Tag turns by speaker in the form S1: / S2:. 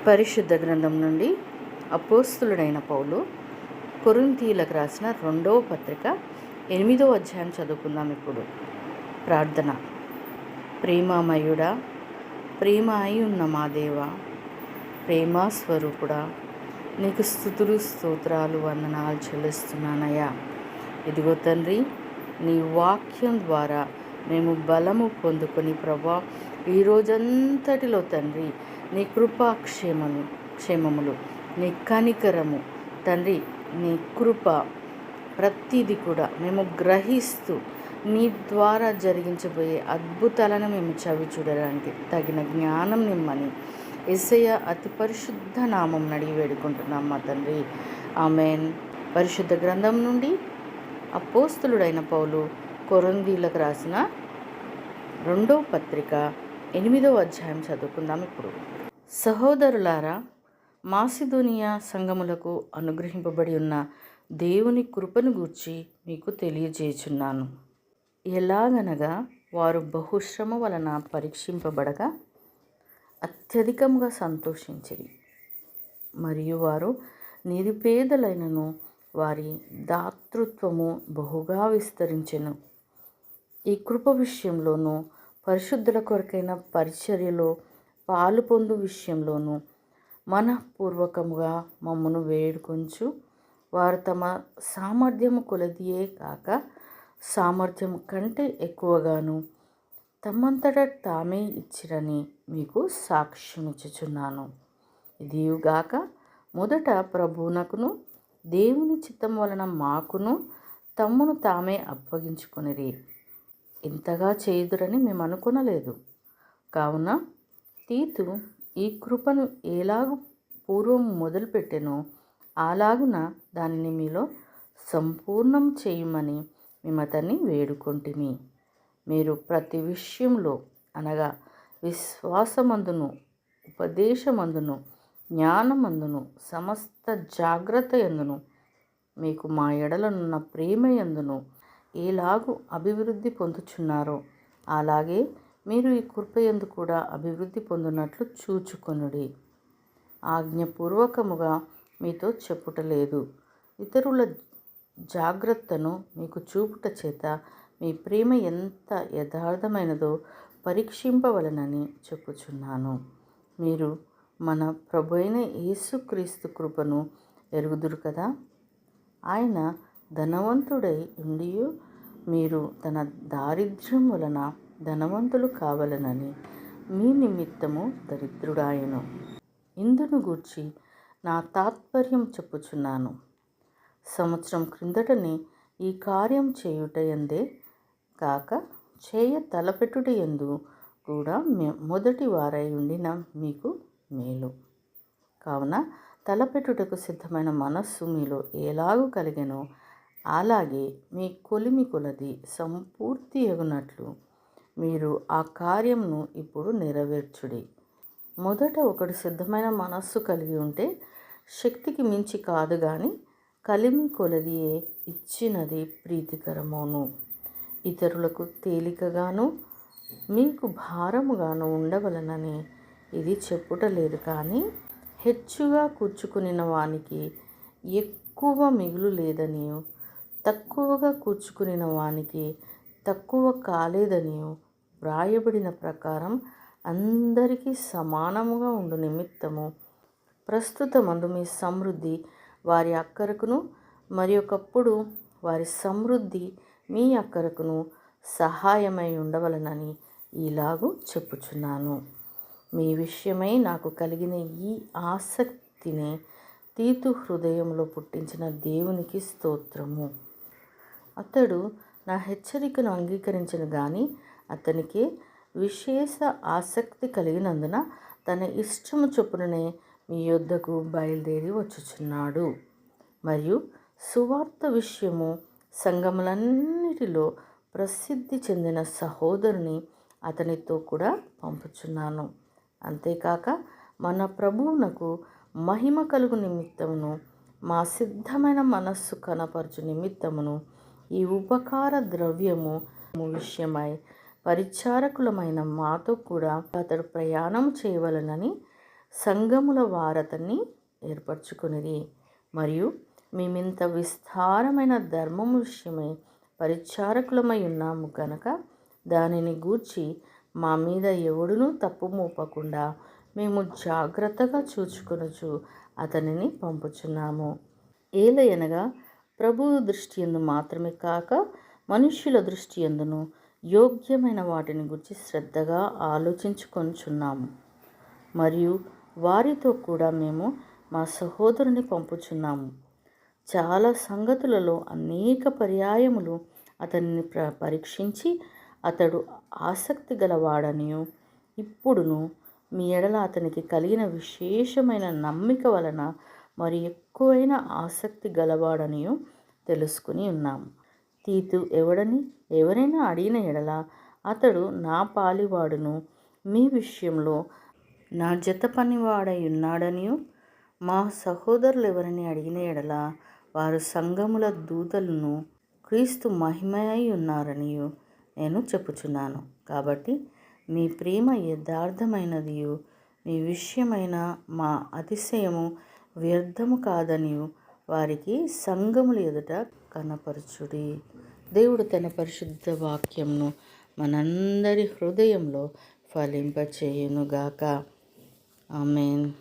S1: పరిశుద్ధ గ్రంథం నుండి అపోస్తులుడైన పౌలు కొరింథీయులకు రాసిన 2వ పత్రిక 8వ అధ్యాయం చదువుకుందాం. ఇప్పుడు ప్రార్థన. ప్రేమామయుడా, ప్రేమ అయి ఉన్న మా దేవా, ప్రేమా స్వరూపుడా, నీకు స్తుతులు స్తోత్రాలు వందనాలు చెల్లిస్తున్నానయ్యా. ఇదిగో తండ్రి, నీ వాక్యం ద్వారా మేము బలము పొందుకొని ప్రభా, ఈ రోజంతటిలో తండ్రి నీ క్షేమములు, నీ కనికరము తండ్రి, నీ కృప ప్రతిదీ కూడా మేము గ్రహిస్తూ నీ ద్వారా జరిగించబోయే అద్భుతాలను మేము చవి చూడడానికి తగిన జ్ఞానం నిమ్మని యేసయ్య అతి పరిశుద్ధ నామం అడిగి వేడుకుంటున్నాం మా తండ్రి. ఆమేన్. పరిశుద్ధ గ్రంథం నుండి అపోస్తులుడైన పౌలు కొరింథీయులకు రాసిన 2వ పత్రిక 8వ అధ్యాయం చదువుకుందాం. ఇప్పుడు సహోదరులారా, మాసిదోనియా సంఘములకు అనుగ్రహింపబడి ఉన్న దేవుని కృపను గూర్చి మీకు తెలియజేయుచున్నాను. ఎలాగనగా వారు బహుశ్రమ వలన పరీక్షింపబడగా అత్యధికముగా సంతోషించిరి, మరియు వారు నిరుపేదలైనను వారి దాతృత్వము బహుగా విస్తరించెను. ఈ కృప విషయంలోనూ పరిశుద్ధుల కొరకైన పరిచర్యలో పాలు పొందు విషయంలోనూ మనఃపూర్వకముగా మమ్మను వేడుకొంచు వారు తమ సామర్థ్యము కొలదియే కాక సామర్థ్యము కంటే ఎక్కువగాను తమంతట తామే ఇచ్చిరని మీకు సాక్ష్యమిచ్చుచున్నాను. ఇదియుగాక మొదట ప్రభువునకును దేవుని చిత్తం వలన మాకును తమ్మును తామే అప్పగించుకొనిరి. ఇంతగా చేయుదురని మేము అనుకొనలేదు. కావున తీతు ఈ కృపను ఎలాగు పూర్వం మొదలుపెట్టెనో అలాగున దానిని మీలో సంపూర్ణం చేయమని మిమ్మతన్ని వేడుకొంటిమి. మీరు ప్రతి విషయంలో అనగా విశ్వాసమందును, ఉపదేశమందును, జ్ఞానమందును, సమస్త జాగ్రత్త యందును, మీకు మా ఎడలనున్న ప్రేమ యందును ఎలాగూ అభివృద్ధి పొందుచున్నారో అలాగే మీరు ఈ కృపయందు కూడా అభివృద్ధి పొందునట్లు చూచుకొనుడి. ఆజ్ఞపూర్వకముగా మీతో చెప్పుటలేదు, ఇతరుల జాగ్రత్తను మీకు చూపుట చేత మీ ప్రేమ ఎంత యథార్థమైనదో పరీక్షింపవలనని చెప్పుచున్నాను. మీరు మన ప్రభువైన యేసుక్రీస్తు కృపను ఎరుగుదురు కదా. ఆయన ధనవంతుడై ఉండియు మీరు తన దారిద్ర్యం వలన ధనవంతులు కావాలనని మీ నిమిత్తము దరిద్రుడాయను. ఇందును గూర్చి నా తాత్పర్యం చెప్పుచున్నాను. సంవత్సరం క్రిందటనే ఈ కార్యం చేయుట యందే కాక చేయ తలపెట్టుట యందు కూడా మొదటి వారై ఉండిన మీకు మేలు. కావున తలపెట్టుటకు సిద్ధమైన మనస్సు మీలో ఎలాగూ కలిగెనో అలాగే మీ కొలిమి కొలది సంపూర్తి ఎగునట్లు మీరు ఆ కార్యమును ఇప్పుడు నెరవేర్చుడి. మొదట ఒకడు సిద్ధమైన మనస్సు కలిగి ఉంటే శక్తికి మించి కాదు గాని కలిమి కొలదియే ఇచ్చినది ప్రీతికరమును, ఇతరులకు తేలికగాను మీకు భారముగాను ఉండవలనని ఇది చెప్పుటలేదు. కానీ హెచ్చుగా కూర్చుకునిన వానికి ఎక్కువ మిగులు లేదనియు, తక్కువగా కూర్చుకునిన వానికి తక్కువ కాలేదనియు వ్రాయబడిన ప్రకారం అందరికీ సమానముగా ఉండు నిమిత్తము ప్రస్తుతమందు మీ సమృద్ధి వారి అక్కరకును మరి ఒకప్పుడు వారి సమృద్ధి మీ అక్కరకును సహాయమై ఉండవలనని ఇలాగూ చెప్పుచున్నాను. మీ విషయమై నాకు కలిగిన ఈ ఆసక్తిని తీతు హృదయంలో పుట్టించిన దేవునికి స్తోత్రము. అతడు నా హెచ్చరికను అంగీకరించను గాని అతనికి విశేష ఆసక్తి కలిగినందున తన ఇష్టము చొప్పుననే మీ యొద్దకు బయలుదేరి వచ్చుచున్నాడు. మరియు సువార్త విషయము సంఘములన్నిటిలో ప్రసిద్ధి చెందిన సహోదరుని అతనితో కూడా పంపుచున్నాను. అంతేకాక మన ప్రభువునకు మహిమ కలుగు నిమిత్తమును మా సిద్ధమైన మనస్సు కనపరచు నిమిత్తమును ఈ ఉపకార ద్రవ్యము విషయమై పరిచారకులమైన మాతో కూడా అతడు ప్రయాణం చేయవలనని సంఘముల వారతని ఏర్పరచుకొనిరి. మరియు మేమింత విస్తారమైన ధర్మము విషయమై పరిచారకులమై ఉన్నాము గనక దానిని గూర్చి మా మీద ఎవడునూ తప్పు మోపకుండా మేము జాగ్రత్తగా చూచుకొనుచు అతనిని పంపుచున్నాము. ఏలయనగా ప్రభువు దృష్టి యందు మాత్రమే కాక మనుష్యుల దృష్టి యందును యోగ్యమైన వాటిని గురించి శ్రద్ధగా ఆలోచించుకొనుచున్నాము. మరియు వారితో కూడా మేము మా సహోదరుని పంపుచున్నాము. చాలా సంగతులలో అనేక పర్యాయములు అతనిని పరీక్షించి అతడు ఆసక్తి గలవాడనియు ఇప్పుడును మీ ఎడల అతనికి కలిగిన విశేషమైన నమ్మిక వలన మరి ఎక్కువైన ఆసక్తి గలవాడనియు తెలుసుకుని ఉన్నాము. తీతు ఎవరైనా అడిగిన ఎడల అతడు నా పాలివాడును మీ విషయంలో నా జత పనివాడై ఉన్నాడనియు, మా సహోదరులు ఎవరిని అడిగిన ఎడల వారు సంఘముల దూతలను క్రీస్తు మహిమై ఉన్నారనియు నేను చెప్పుచున్నాను. కాబట్టి మీ ప్రేమ యథార్థమైనదియు మీ విషయమైన మా అతిశయము వ్యర్థము కాదనియు వారికి సంఘముల ఎదుట కనపరచుడి. దేవుడు తన పరిశుద్ధ వాక్యంను మనందరి హృదయంలో ఫలింపచేయునుగాక. ఆమేన్.